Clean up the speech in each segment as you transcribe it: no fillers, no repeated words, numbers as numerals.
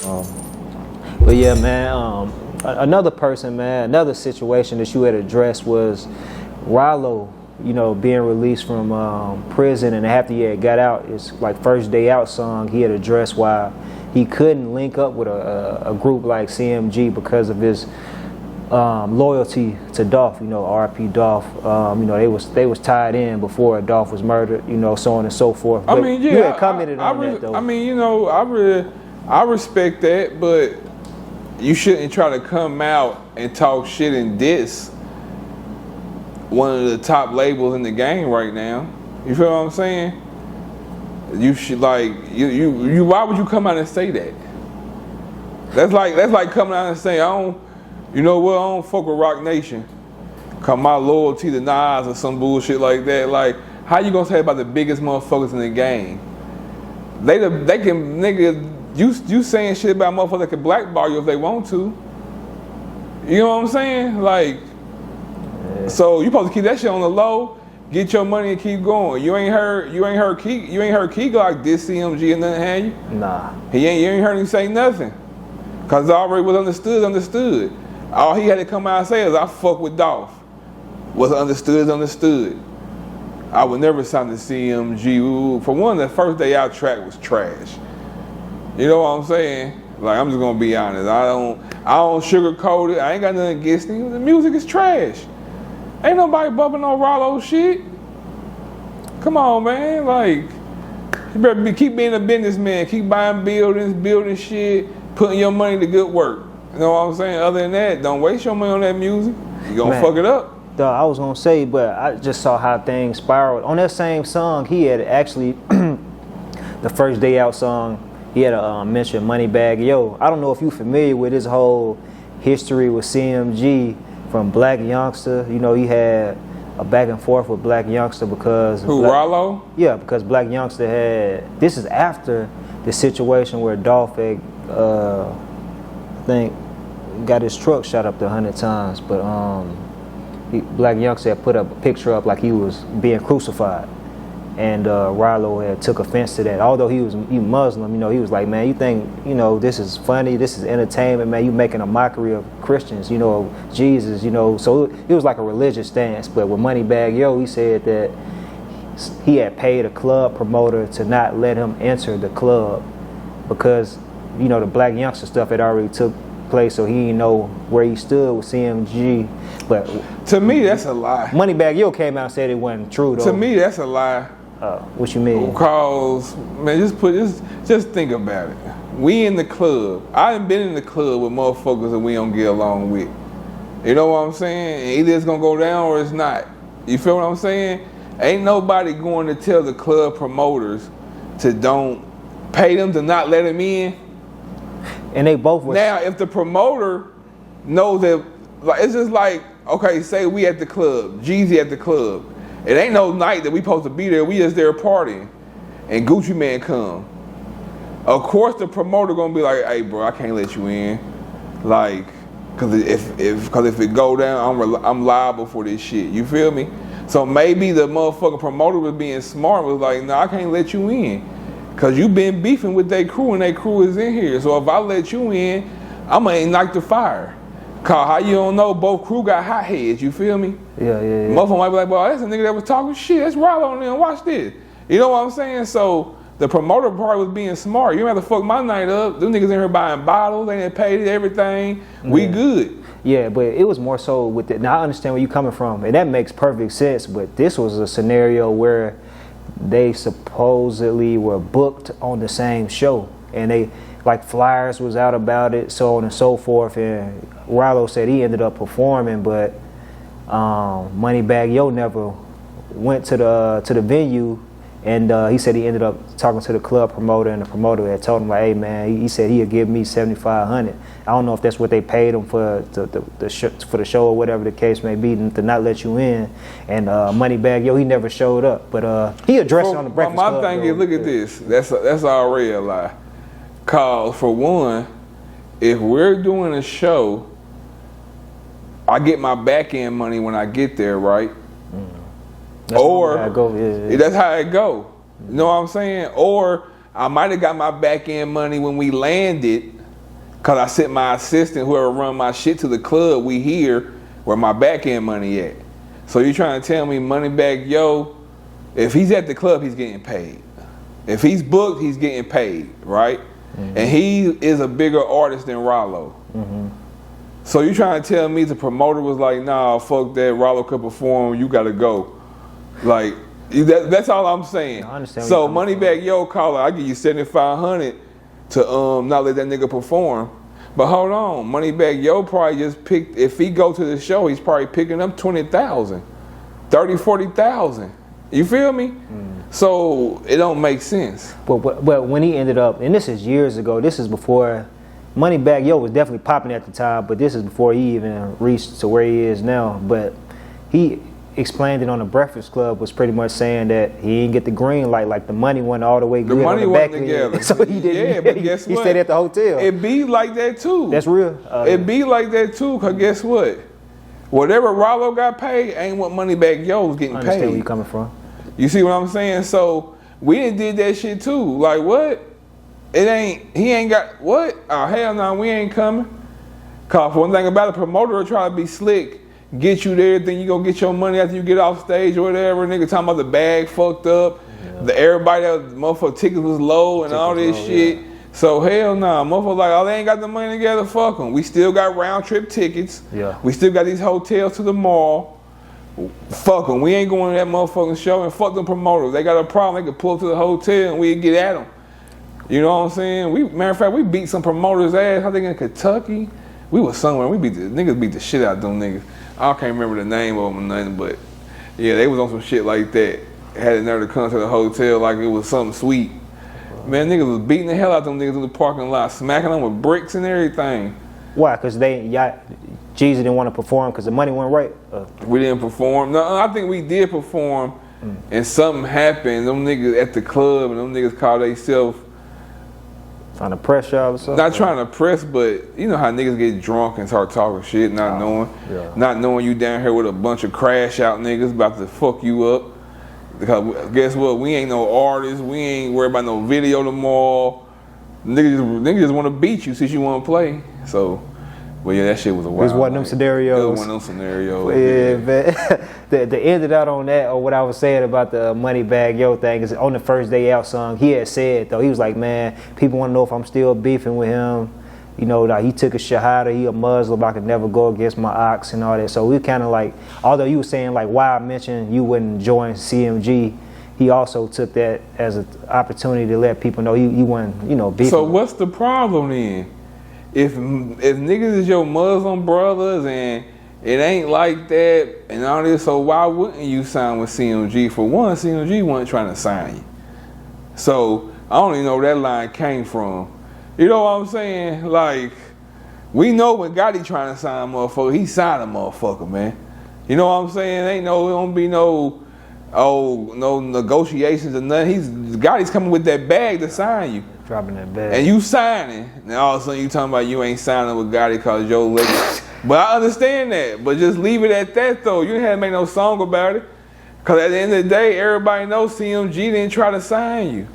But yeah, man, another person, man, another situation that you had addressed was Ralo, you know, being released from prison, and after he had got out, his like first day out song, he had addressed why he couldn't link up with a group like CMG because of his loyalty to Dolph, you know, RP Dolph. You know, they was tied in before Dolph was murdered, you know, so on and so forth. But I mean, yeah, you had commented on that though. I mean, you know, I respect that, but you shouldn't try to come out and talk shit and diss one of the top labels in the game right now. You feel what I'm saying? You should like you. Why would you come out and say that? That's like coming out and saying, you know what? I don't fuck with Rock Nation. Cause my loyalty to Nas or some bullshit like that. Like, how you gonna say about the biggest motherfuckers in the game? They can nigga. You saying shit about motherfuckers that can blackball you if they want to. You know what I'm saying? Like, so you supposed to keep that shit on the low, get your money and keep going. You ain't heard Key Glock diss CMG and nothing, had you? Nah. You ain't heard him say nothing. Cause it already was understood. All he had to come out and say is, I fuck with Dolph. Was understood. I would never sign the CMG. Ooh. For one, the first day out track was trash. You know what I'm saying? Like, I'm just gonna be honest. I don't sugarcoat it. I ain't got nothing against it. The music is trash. Ain't nobody bumping no Ralo shit. Come on, man. Like, you better keep being a businessman. Keep buying buildings, building shit, putting your money to good work. You know what I'm saying? Other than that, don't waste your money on that music. You gonna fuck it up. I was gonna say, but I just saw how things spiraled. On that same song, he had actually the first day out song. He had a mention Moneybagg Yo. I don't know if you familiar with his whole history with CMG from Black Youngster. You know, he had a back and forth with Black Youngster because Ralo? Yeah, because Black Youngster had. This is after the situation where Dolph had, I think, got his truck shot up to 100 times, but Black Youngster had put up a picture up like he was being crucified, and Ralo had took offense to that. Although he Muslim, you know, he was like, man, you think, you know, this is funny, this is entertainment, man, you making a mockery of Christians, you know, Jesus, you know. So it was like a religious stance. But with Moneybagg Yo, he said that he had paid a club promoter to not let him enter the club because, you know, the Black Youngster stuff had already took place, so he didn't know where he stood with CMG. But to me, that's a lie. Moneybagg Yo came out and said it wasn't true, though. To me, that's a lie. What you mean? Because, man, just think about it. We in the club. I ain't been in the club with motherfuckers that we don't get along with. You know what I'm saying? Either it's gonna go down or it's not. You feel what I'm saying? Ain't nobody going to tell the club promoters to don't pay them to not let them in. And they both were. Now, if the promoter knows that, like, it's just like, okay, say we at the club, Jeezy at the club. It ain't no night that we supposed to be there. We just there partying, and Gucci Man come. Of course, the promoter gonna be like, "Hey, bro, I can't let you in," like, cause if it go down, I'm liable for this shit. You feel me? So maybe the motherfucking promoter was being smart, was like, "No, I can't let you in, cause you been beefing with their crew, and their crew is in here. So if I let you in, I'ma ignite the fire." Cause how you don't know both crew got hot heads, you feel me? Yeah. Motherfucker might be like, "Boy, that's a nigga that was talking shit. That's Ralo on there. Watch this." You know what I'm saying? So the promoter part was being smart. You don't have to fuck my night up. Them niggas in here buying bottles. They done paid everything. We good. Yeah, but it was more so with it. Now I understand where you're coming from, and that makes perfect sense. But this was a scenario where they supposedly were booked on the same show, and they, like, flyers was out about it, so on and so forth. And Ralo said he ended up performing, but Moneybagg Yo never went to the venue, and he said he ended up talking to the club promoter, and the promoter had told him, like, "Hey man," he said he'd give me $7,500. I don't know if that's what they paid him for the show or whatever the case may be, to not let you in. And Moneybagg Yo, he never showed up, but he addressed it on the Breakfast Club. My thing is, look at this. That's already a lie. Cause for one, if we're doing a show, I get my back end money when I get there, right? That's or how it go. Yeah. That's how it go. You know what I'm saying? Or I might have got my back end money when we landed, Cause I sent my assistant, whoever run my shit to the club, we here where my back end money at. So you trying to tell me Moneybagg Yo, if he's at the club, he's getting paid. If he's booked, he's getting paid, right? Mm-hmm. And he is a bigger artist than Ralo. Mm-hmm. So you trying to tell me the promoter was like, nah, fuck that, Ralo could perform, you gotta go. Like, that's all I'm saying. I understand. So Moneybagg Yo caller, I give you $7,500 to not let that nigga perform. But hold on, Moneybagg Yo probably just picked, if he go to the show, he's probably picking up 20,000, 30, 40,000. You feel me? So it don't make sense. But when he ended up, and this is years ago, this is before, Moneybagg Yo was definitely popping at the time, but this is before he even reached to where he is now. But he explained it on the Breakfast Club, was pretty much saying that he didn't get the green light, like the money went all the way good. The money went together. So he didn't. Yeah, but guess what? He stayed at the hotel. It be like that too. That's real. It be like that too, cause guess what? Whatever Ralo got paid ain't what Moneybagg Yo was getting paid. I understand where you coming from. You see what I'm saying? So we did that shit too. Like what? He ain't got what? Oh hell no, we ain't coming. Cause for one thing about it, the promoter will try to be slick, get you there, then you gonna get your money after you get off stage or whatever. Nigga talking about the bag fucked up. Yeah. Everybody that motherfucker tickets was low and all this shit. Yeah. So hell nah, motherfucker like, oh they ain't got the money together, fuck them. We still got round trip tickets. Yeah. We still got these hotels to the mall. Fuck them. We ain't going to that motherfucking show, and fuck them promoters. They got a problem, they could pull up to the hotel and we get at them. You know what I'm saying? Matter of fact, we beat some promoters' ass. I think in Kentucky. We was somewhere. Niggas beat the shit out of them niggas. I can't remember the name of them or nothing, but yeah, they was on some shit like that. Had it never to come to the hotel like it was something sweet. Man, niggas was beating the hell out of them niggas in the parking lot, smacking them with bricks and everything. Why? Because Jeezy didn't want to perform because the money went right? We didn't perform. No, I think we did perform, and something happened. Them niggas at the club, and them niggas called themselves trying to press y'all or something? Not trying to press, but you know how niggas get drunk and start talking shit, not knowing you down here with a bunch of crash out niggas about to fuck you up. Because guess what? We ain't no artists. We ain't worried about no video tomorrow. Niggas just want to beat you since you want to play. So, well, yeah, that shit was a wild. It was one of them scenarios. It was one of them scenarios. Yeah, man. The ended out on that, or what I was saying about the Moneybagg Yo thing, is on the First Day Out song, he had said, though, he was like, man, people want to know if I'm still beefing with him. You know, like he took a shahada, he a Muslim, I could never go against my ox and all that. So we kind of like, although you were saying like why I mentioned you wouldn't join CMG, he also took that as an opportunity to let people know he wasn't, you know, beefing. So what's the problem then? If niggas is your Muslim brothers and it ain't like that and all this, so why wouldn't you sign with CMG? For one, CMG wasn't trying to sign you. So I don't even know where that line came from. You know what I'm saying? Like, we know when Gotti trying to sign a motherfucker, he signed a motherfucker, man. You know what I'm saying? It don't be no negotiations or nothing. Gotti's coming with that bag to sign you. Dropping that bag. And you signing. And all of a sudden you talking about you ain't signing with Gotti cause your leg. But I understand that. But just leave it at that though. You didn't have to make no song about it. Cause at the end of the day, everybody knows CMG didn't try to sign you.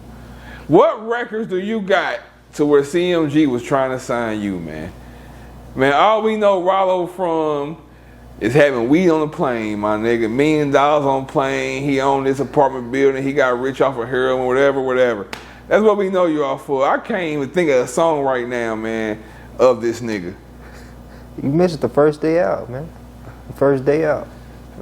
What records do you got to where CMG was trying to sign you, man? Man, all we know Ralo from is having weed on the plane, my nigga. $1 million on plane. He owned this apartment building. He got rich off of heroin, whatever. That's what we know you all for. I can't even think of a song right now, man, of this nigga. You missed the First Day Out, man. The First Day Out.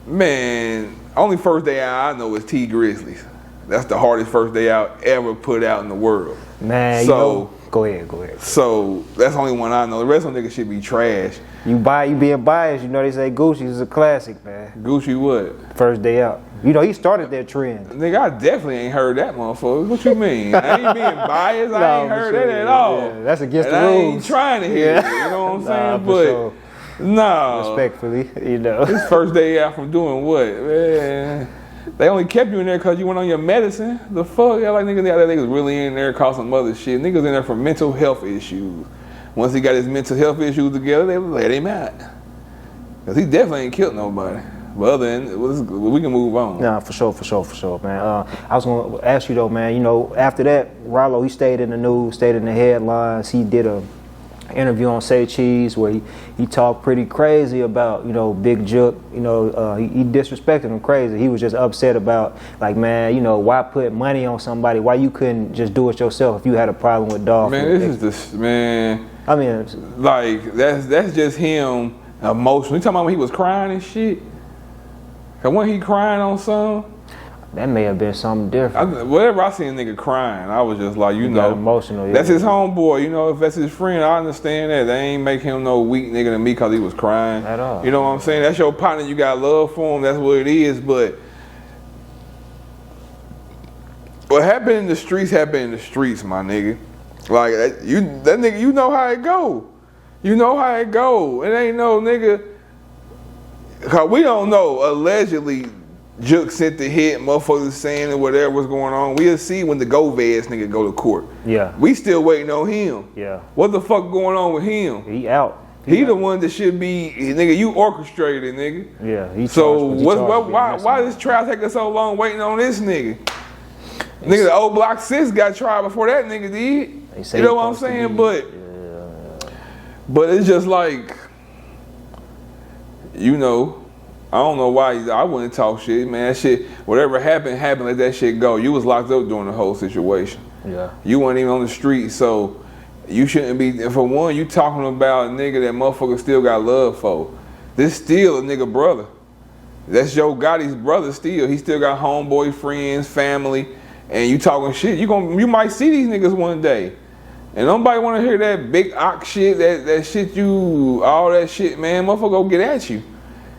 Man, only First Day Out I know is T Grizzlies. That's the hardest First Day Out ever put out in the world. Man, so, go ahead. So that's the only one I know. The rest of them niggas should be trash. You being biased, you know they say Gucci is a classic, man. Gucci what? First Day Out. You know he started that trend. Nigga, I definitely ain't heard that motherfucker. What you mean? I ain't being biased. I ain't heard that at all. Yeah, that's against the rules. I ain't trying to hear it. You know what I'm saying? But no. Respectfully, you know. This First Day Out from doing what, man? They only kept you in there because you went on your medicine. The fuck? Yeah, like niggas really in there cause some other shit. Niggas in there for mental health issues. Once he got his mental health issues together, they let him out. Because he definitely ain't killed nobody. But other than, we can move on. Nah, for sure, man. I was going to ask you though, man, you know, after that, Ralo, he stayed in the news, stayed in the headlines. He did a interview on Say Cheese where he talked pretty crazy about, you know, Big Jook. You know, he disrespected him crazy. He was just upset about, like, man, you know, why put money on somebody? Why you couldn't just do it yourself if you had a problem with Dolph? Man, man. I mean, like that's just him emotional. You talking about when he was crying and shit? Cause when he crying on something, that may have been something different. Whatever I seen a nigga crying, I was just like, you know, emotional. Yeah. That's his homeboy. You know, if that's his friend, I understand that. They ain't make him no weak nigga to me because he was crying. At all. You know what I'm saying? That's your partner. You got love for him. That's what it is. But what happened in the streets happened in the streets, my nigga. Like that nigga, you know how it go. You know how it go. It ain't no nigga. Cause we don't know. Allegedly, Jook sent the hit, motherfuckers saying that whatever was going on. We'll see when the Govaz nigga go to court. Yeah. We still waiting on him. Yeah. What the fuck going on with him? He out. He the one that should be, nigga, you orchestrated, nigga. Yeah. So why this trial taking so long waiting on this nigga? Nigga, the old Block 6 got tried before that nigga did. You know what I'm saying? But it's just like, you know, I don't know why I wouldn't talk shit, man. That shit, whatever happened, let that shit go. You was locked up during the whole situation. Yeah. You weren't even on the street, so you shouldn't be. For one, you talking about a nigga that motherfucker still got love for. This still a nigga brother. That's Joe Gotti's brother still. He still got homeboy, friends, family, and you talking shit. You might see these niggas one day. And nobody want to hear that big ox shit, that shit all that shit, man. Motherfucker go get at you.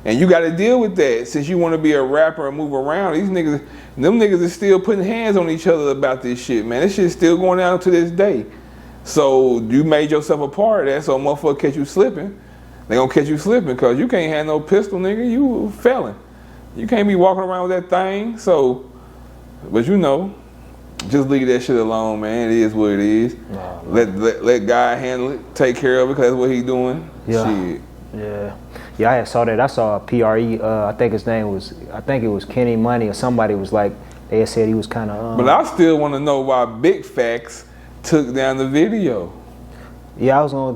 And you got to deal with that since you want to be a rapper and move around. These niggas, them niggas are still putting hands on each other about this shit, man. This shit's still going down to this day. So you made yourself a part of that, so motherfucker catch you slipping. They gonna catch you slipping because you can't have no pistol, nigga. You a felon. You can't be walking around with that thing. So, but you know, just leave that shit alone, man. It is what it is. Nah, let God handle it. Take care of it because that's what he doing. Yeah. Shit. Yeah. Yeah, I saw that. I saw a PRE. I think it was Kenny Money or somebody was like, they said he was kind of. But I still want to know why Big Facts took down the video. Yeah, I was on.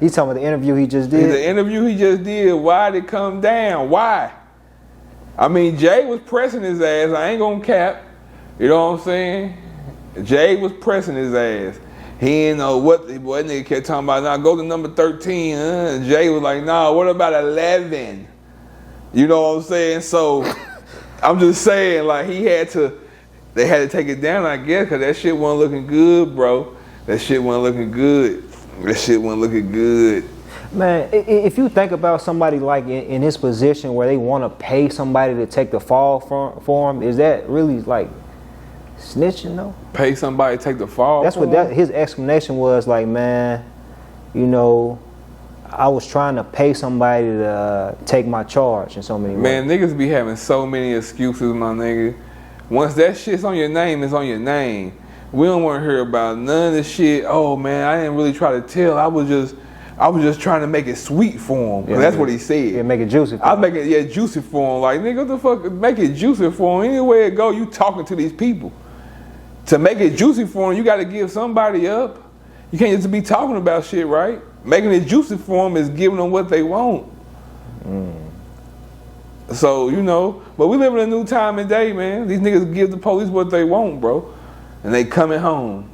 You talking about the interview he just did? The interview he just did. Why did it come down? Why? I mean, Jay was pressing his ass. I ain't gonna cap. You know what I'm saying? Jay was pressing his ass. He didn't know what nigga kept talking about. Now go to number 13. And Jay was like, nah, what about 11? You know what I'm saying? So I'm just saying, like, they had to take it down, I guess, because that shit wasn't looking good, bro. That shit wasn't looking good. Man, if you think about somebody like in his position where they want to pay somebody to take the fall for him, is that really like snitching though? Pay somebody to take the fall? That's what his explanation was, like, man, you know, I was trying to pay somebody to take my charge in so many ways. Man, niggas be having so many excuses, my nigga. Once that shit's on your name, it's on your name. We don't want to hear about none of this shit. Oh man, I didn't really try to tell. I was just trying to make it sweet for him. Yeah, that's what he said. Yeah, make it juicy for him. I make it juicy for him. Like, nigga, what the fuck? Make it juicy for him. Anywhere it go, you talking to these people. To make it juicy for them, you got to give somebody up. You can't just be talking about shit, right? Making it juicy for them is giving them what they want. So, you know, but we live in a new time and day, man. These niggas give the police what they want, bro. And they coming home.